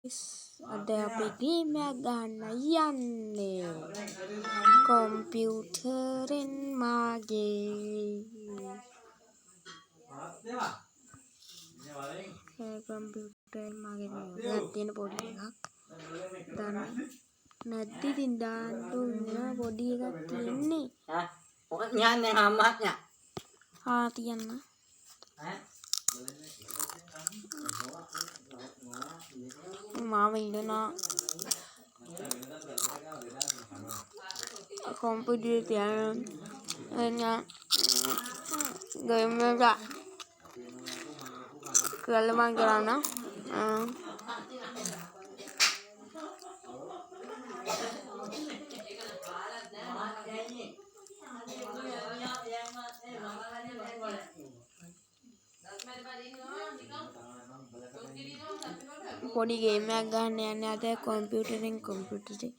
අද අපි ගේමයක් ගන්න යන්නේ කොම්පියුටරෙන් මාගේ කොම්පියුටරෙන් මාගේ නෙවෙයි තියෙන පොඩි එකක් දාන්න නැති ඉතින් දාන්න ඕන පොඩි එකක් තියෙන්නේ ඔක කියන්නේ අම්මා තියන්න මාම ඉන්නවා komputer tiang nya game ga kalau manggalana podi game එක ගන්න යන්නේ අද කොම්පියුටරෙන් කොම්පියුටරේ